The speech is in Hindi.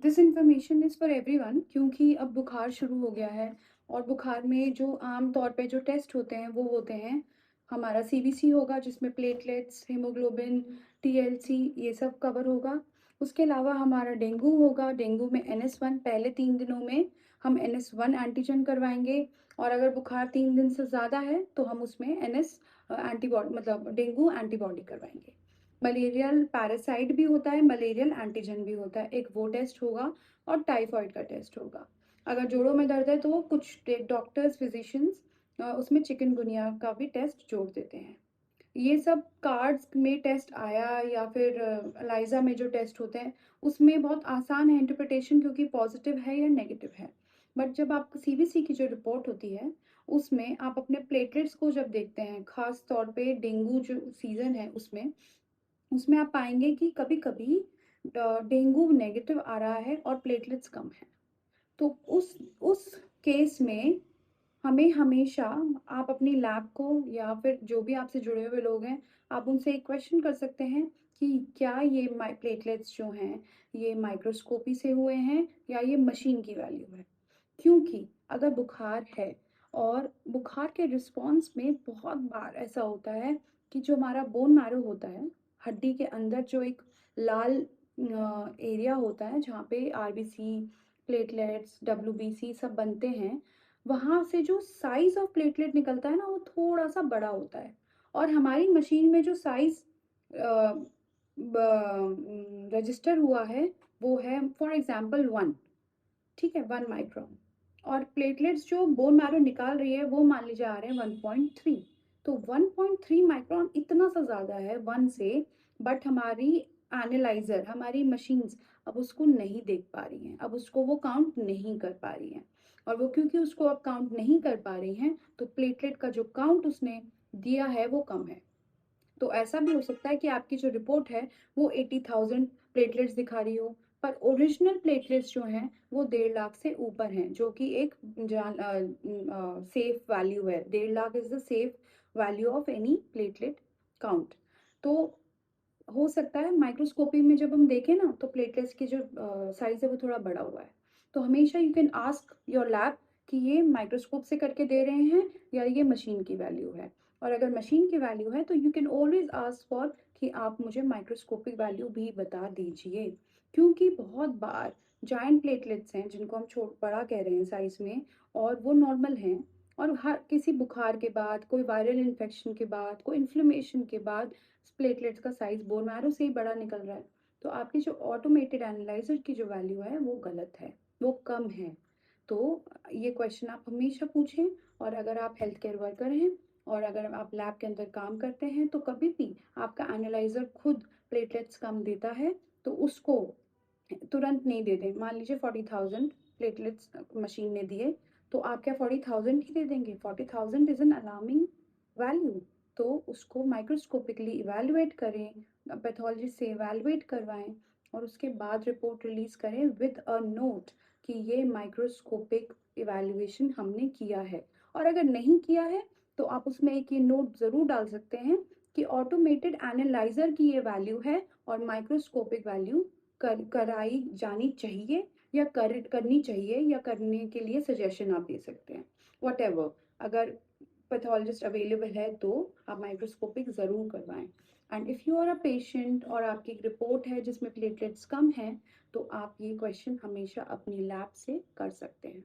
This information is for everyone क्योंकि अब बुखार शुरू हो गया है और बुखार में जो आम तौर पे जो टेस्ट होते हैं वो होते हैं हमारा सीबीसी होगा जिसमें प्लेटलेट्स, हीमोग्लोबिन, टीएलसी ये सब कवर होगा। उसके अलावा हमारा डेंगू होगा, डेंगू में एनएस 1 पहले 3 दिनों में हम एनएस 1 एंटीजन करवाएंगे और अगर बुखार 3 दिन से ज़्यादा है तो हम उसमें एनएस एंटीबॉडी मतलब डेंगू एंटीबॉडी करवाएंगे। मलेरियल पैरासाइट भी होता है, मलेरियल एंटीजन भी होता है, एक वो टेस्ट होगा और टाइफाइड का टेस्ट होगा। अगर जोड़ों में दर्द है तो कुछ डॉक्टर्स, फिजिशियंस उसमें चिकनगुनिया का भी टेस्ट जोड़ देते हैं। ये सब कार्ड्स में टेस्ट आया या फिर एलाइजा में जो टेस्ट होते हैं, उसमें बहुत आसान है इंटरप्रिटेशन क्योंकि पॉजिटिव है या नेगेटिव है। बट जब आपको सीबीसी की जो रिपोर्ट होती है, उसमें आप अपने प्लेटलेट्स को जब देखते हैं, खास तौर पे डेंगू जो सीज़न है उसमें, उसमें आप पाएँगे कि कभी-कभी डेंगू नेगेटिव आ रहा है और प्लेटलेट्स कम हैं। तो उस केस में हमें हमेशा आप अपनी लैब को या फिर जो भी आपसे जुड़े हुए लोग हैं, आप उनसे एक क्वेश्चन कर सकते हैं कि क्या ये माइ प्लेटलेट्स जो हैं, ये माइक्रोस्कोपी से हुए हैं या ये मशीन की वैल्यू है? क्योंकि अगर बुखार है और बुखार के रिस्पॉन्स में बहुत बार ऐसा होता है कि जो हमारा बोन मैरो होता है, हड्डी के अंदर जो एक लाल एरिया होता है जहाँ पे आरबीसी, प्लेटलेट्स, डब्ल्यूबीसी सब बनते हैं, वहाँ से जो साइज़ ऑफ प्लेटलेट निकलता है ना वो थोड़ा-सा बड़ा होता है और हमारी मशीन में जो साइज़ रजिस्टर हुआ है वो है फॉर एग्ज़ाम्पल 1, ठीक है? 1 माइक्रोन और प्लेटलेट्स जो बोन मैरो निकाल रही है वो मान लीजिए आ रहे हैं 1.3। तो 1.3 माइक्रोन इतना सा ज़्यादा है 1 से, बट हमारी एनालाइज़र, हमारी मशीन्स अब उसको नहीं देख पा रही हैं, अब उसको वो काउंट नहीं कर पा रही हैं। और वो क्योंकि उसको अब काउंट नहीं कर पा रही हैं, तो प्लेटलेट का जो काउंट उसने दिया है वो कम है। तो ऐसा भी हो सकता है कि आपकी जो रिपोर्ट है वो 80,000 प्लेटलेट्स दिखा रही हो, पर ओरिजिनल प्लेटलेट्स जो हैं वो 1.5 लाख से ऊपर हैं, जो कि एक सेफ वैल्यू है। 1.5 lakh is the safe value of any platelet count. तो हो सकता है माइक्रोस्कोपी में जब हम देखें ना तो प्लेटलेट्स की जो साइज़ है वो थोड़ा बड़ा हुआ है। तो हमेशा you can ask your lab कि ये माइक्रोस्कोप से करके दे रहे हैं या ये मशीन की वैल्यू है। और अगर मशीन की वैल्यू है तो you can always ask for कि आप मुझे माइक्रोस्कोपिक वैल्यू भी बता दीजिए। क्योंकि बहुत बार जायंट प्लेटलेट्स हैं जिनको हम बड़ा कह रहे हैं साइज़ में और वो नॉर्मल हैं और हर किसी बुखार के बाद, कोई वायरल इन्फेक्शन के बाद, कोई इन्फ्लेमेशन के बाद प्लेटलेट्स का साइज़ बोन मैरो से ही बड़ा निकल रहा है। तो आपकी जो ऑटोमेटेड एनालाइज़र की जो वैल्यू है वो गलत है, वो कम है। तो ये क्वेश्चन आप हमेशा पूछें और अगर आप हेल्थ केयर वर्कर हैं और अगर आप लैब के अंदर काम करते हैं तो कभी भी आपका एनालाइज़र खुद प्लेटलेट्स कम देता है तो उसको तुरंत नहीं दे दें। मान लीजिए 40,000 प्लेटलेट्स मशीन ने दिए, तो आप क्या 40,000 ही दे देंगे? 40,000 इज़ एन अलार्मिंग वैल्यू। तो उसको माइक्रोस्कोपिकली इवैल्यूएट करें, पैथोलॉजिस्ट से इवैल्यूएट करवाएँ और उसके बाद रिपोर्ट रिलीज़ करें विद अ नोट कि ये माइक्रोस्कोपिक इवैल्यूएशन हमने किया है। और अगर नहीं किया है, तो आप उसमें एक ये नोट ज़रूर डाल सकते हैं कि ऑटोमेटेड एनालाइज़र की ये वैल्यू है और माइक्रोस्कोपिक वैल्यू कराई जानी चाहिए या करनी चाहिए या करने के लिए सजेशन आप दे सकते हैं। व्हाटएवर, अगर पैथोलॉजिस्ट अवेलेबल है तो आप माइक्रोस्कोपिक ज़रूर करवाएँ। And if you are a patient और आपकी एक रिपोर्ट है जिसमें प्लेटलेट्स कम हैं, तो आप ये क्वेश्चन हमेशा अपनी लैब से कर सकते हैं।